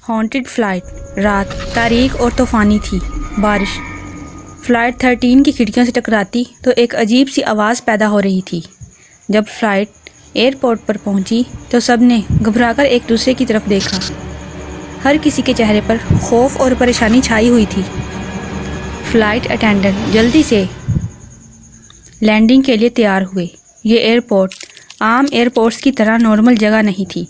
Haunted flight. رات تاریک اور طوفانی تھی۔ بارش فلائٹ 13 کی کھڑکیوں سے ٹکراتی تو ایک عجیب سی آواز پیدا ہو رہی تھی۔ جب فلائٹ ایئرپورٹ پر پہنچی تو سب نے گھبرا کر ایک دوسرے کی طرف دیکھا۔ ہر کسی کے چہرے پر خوف اور پریشانی چھائی ہوئی تھی۔ فلائٹ اٹینڈنٹ جلدی سے لینڈنگ کے لیے تیار ہوئے۔ یہ ایئرپورٹ عام ایئرپورٹس کی طرح نارمل جگہ نہیں تھی۔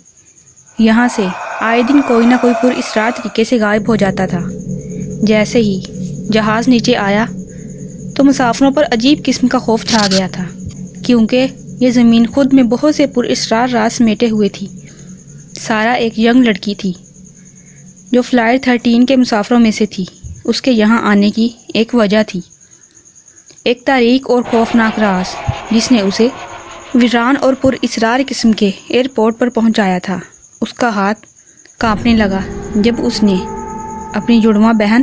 یہاں سے آئے دن کوئی نہ کوئی پراسرار طریقے سے غائب ہو جاتا تھا۔ جیسے ہی جہاز نیچے آیا تو مسافروں پر عجیب قسم کا خوف چھا گیا تھا، کیونکہ یہ زمین خود میں بہت سے پراسرار راز سمیٹے ہوئے تھی۔ سارا ایک ینگ لڑکی تھی جو فلائٹ 13 کے مسافروں میں سے تھی۔ اس کے یہاں آنے کی ایک وجہ تھی، ایک تاریک اور خوفناک راز جس نے اسے ویران اور پراسرار قسم کے ایئرپورٹ پر پہنچایا تھا۔ اس کا ہاتھ کانپنے لگا جب اس نے اپنی جڑواں بہن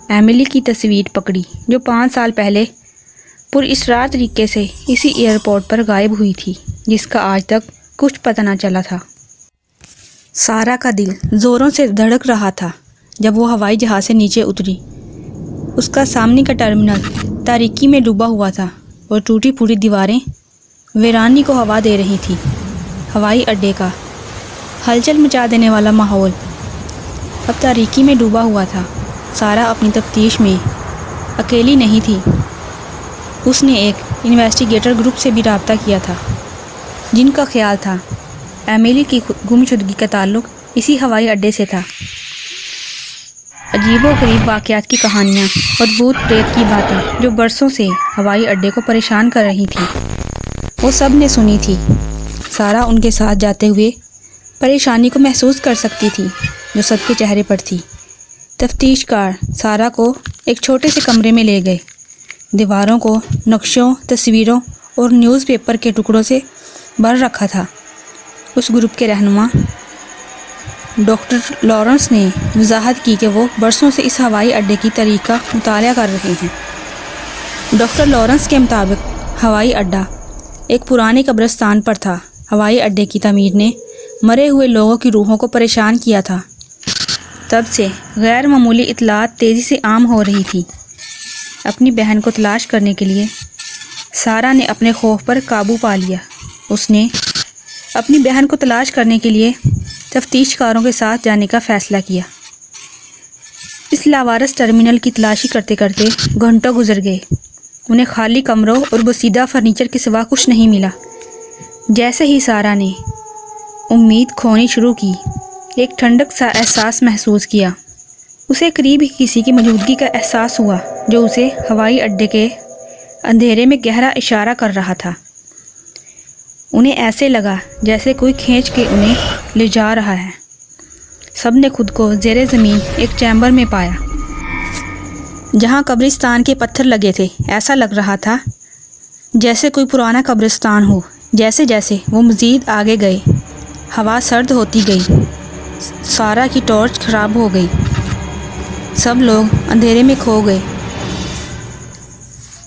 ایملی کی تصویر پکڑی، جو 5 سال پہلے پراسرار طریقے سے اسی ایئرپورٹ پر غائب ہوئی تھی، جس کا آج تک کچھ پتہ نہ چلا تھا۔ سارا کا دل زوروں سے دھڑک رہا تھا جب وہ ہوائی جہاز سے نیچے اتری۔ اس کا سامنے کا ٹرمینل تاریکی میں ڈوبا ہوا تھا اور ٹوٹی پھوٹی دیواریں ویرانی کو ہوا دے رہی تھی۔ ہوائی اڈے کا ہلچل مچا دینے والا ماحول اب تاریکی میں ڈوبا ہوا تھا۔ سارا اپنی تفتیش میں اکیلی نہیں تھی۔ اس نے ایک انویسٹیگیٹر گروپ سے بھی رابطہ کیا تھا، جن کا خیال تھا ایملی کی گمشدگی کا تعلق اسی ہوائی اڈے سے تھا۔ عجیب و غریب واقعات کی کہانیاں اور بھوت پریت کی باتیں جو برسوں سے ہوائی اڈے کو پریشان کر رہی تھیں، وہ سب نے سنی تھی۔ سارا ان کے ساتھ جاتے ہوئے پریشانی کو محسوس کر سکتی تھی جو سب کے چہرے پر تھی۔ تفتیش کار سارا کو ایک چھوٹے سے کمرے میں لے گئے۔ دیواروں کو نقشوں، تصویروں اور نیوز پیپر کے ٹکڑوں سے بھر رکھا تھا۔ اس گروپ کے رہنما ڈاکٹر لارنس نے وضاحت کی کہ وہ برسوں سے اس ہوائی اڈے کی تاریخ کا مطالعہ کر رہے ہیں۔ ڈاکٹر لارنس کے مطابق ہوائی اڈا ایک پرانے قبرستان پر تھا۔ ہوائی اڈے کی تعمیر نے مرے ہوئے لوگوں کی روحوں کو پریشان کیا تھا۔ تب سے غیر معمولی اطلاعات تیزی سے عام ہو رہی تھی۔ اپنی بہن کو تلاش کرنے کے لیے سارا نے اپنے خوف پر قابو پا لیا۔ اس نے اپنی بہن کو تلاش کرنے کے لیے تفتیش کاروں کے ساتھ جانے کا فیصلہ کیا۔ اس لاوارث ٹرمینل کی تلاشی کرتے کرتے گھنٹوں گزر گئے۔ انہیں خالی کمروں اور بسیدہ فرنیچر کے سوا کچھ نہیں ملا۔ جیسے ہی سارا نے امید کھونی شروع کی، ایک ٹھنڈک سا احساس محسوس کیا۔ اسے قریب ہی کسی کی موجودگی کا احساس ہوا جو اسے ہوائی اڈے کے اندھیرے میں گہرا اشارہ کر رہا تھا۔ انہیں ایسے لگا جیسے کوئی کھینچ کے انہیں لے جا رہا ہے۔ سب نے خود کو زیر زمین ایک چیمبر میں پایا جہاں قبرستان کے پتھر لگے تھے۔ ایسا لگ رہا تھا جیسے کوئی پرانا قبرستان ہو۔ جیسے جیسے وہ مزید آگے گئے، ہوا سرد ہوتی گئی۔ سارا کی ٹارچ خراب ہو گئی۔ سب لوگ اندھیرے میں کھو گئے۔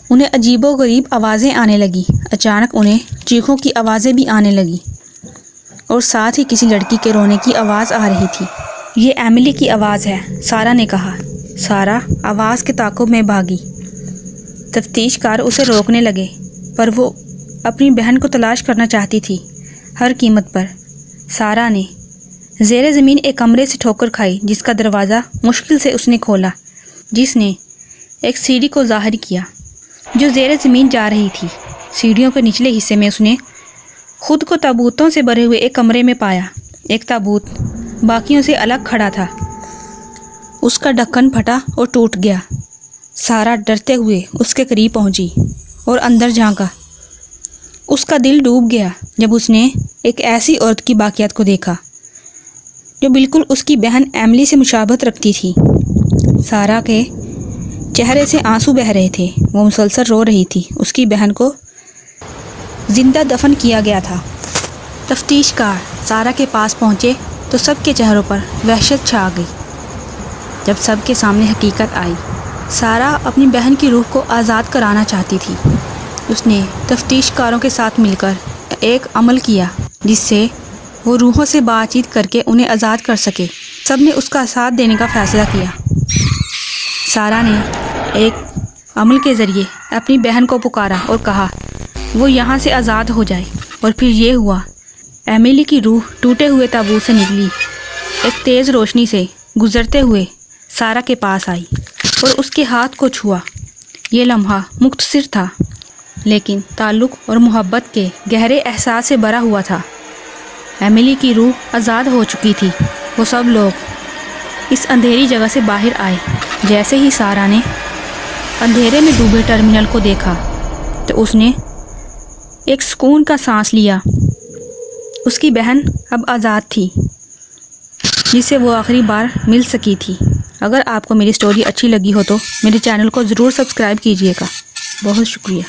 انہیں عجیب و غریب آوازیں آنے لگیں۔ اچانک انہیں چیخوں کی آوازیں بھی آنے لگیں اور ساتھ ہی کسی لڑکی کے رونے کی آواز آ رہی تھی۔ یہ ایملی کی آواز ہے، سارا نے کہا۔ سارا آواز کے تعاقب میں بھاگی۔ تفتیش کار اسے روکنے لگے، پر وہ اپنی بہن کو تلاش کرنا چاہتی تھی ہر قیمت پر۔ سارا نے زیر زمین ایک کمرے سے ٹھوکر کھائی، جس کا دروازہ مشکل سے اس نے کھولا، جس نے ایک سیڑھی کو ظاہر کیا جو زیر زمین جا رہی تھی۔ سیڑھیوں کے نچلے حصے میں اس نے خود کو تابوتوں سے بھرے ہوئے ایک کمرے میں پایا۔ ایک تابوت باقیوں سے الگ کھڑا تھا۔ اس کا ڈھکن پھٹا اور ٹوٹ گیا۔ سارا ڈرتے ہوئے اس کے قریب پہنچی اور اندر جھانکا۔ اس کا دل ڈوب گیا جب اس نے ایک ایسی عورت کی باقیات کو دیکھا جو بالکل اس کی بہن ایملی سے مشابہت رکھتی تھی۔ سارا کے چہرے سے آنسو بہہ رہے تھے۔ وہ مسلسل رو رہی تھی۔ اس کی بہن کو زندہ دفن کیا گیا تھا۔ تفتیش کار سارا کے پاس پہنچے تو سب کے چہروں پر وحشت چھا گئی۔ جب سب کے سامنے حقیقت آئی، سارا اپنی بہن کی روح کو آزاد کرانا چاہتی تھی۔ اس نے تفتیش کاروں کے ساتھ مل کر ایک عمل کیا جس سے وہ روحوں سے بات چیت کر کے انہیں آزاد کر سکے۔ سب نے اس کا ساتھ دینے کا فیصلہ کیا۔ سارہ نے ایک عمل کے ذریعے اپنی بہن کو پکارا اور کہا وہ یہاں سے آزاد ہو جائے، اور پھر یہ ہوا۔ ایملی کی روح ٹوٹے ہوئے تابوت سے نکلی، ایک تیز روشنی سے گزرتے ہوئے سارہ کے پاس آئی اور اس کے ہاتھ کو چھوا۔ یہ لمحہ مختصر تھا، لیکن تعلق اور محبت کے گہرے احساس سے بھرا ہوا تھا۔ ایملی کی روح آزاد ہو چکی تھی۔ وہ سب لوگ اس اندھیری جگہ سے باہر آئے۔ جیسے ہی سارہ نے اندھیرے میں ڈوبے ٹرمینل کو دیکھا تو اس نے ایک سکون کا سانس لیا۔ اس کی بہن اب آزاد تھی، جسے وہ آخری بار مل سکی تھی۔ اگر آپ کو میری سٹوری اچھی لگی ہو تو میرے چینل کو ضرور سبسکرائب کیجیے گا۔ بہت شکریہ۔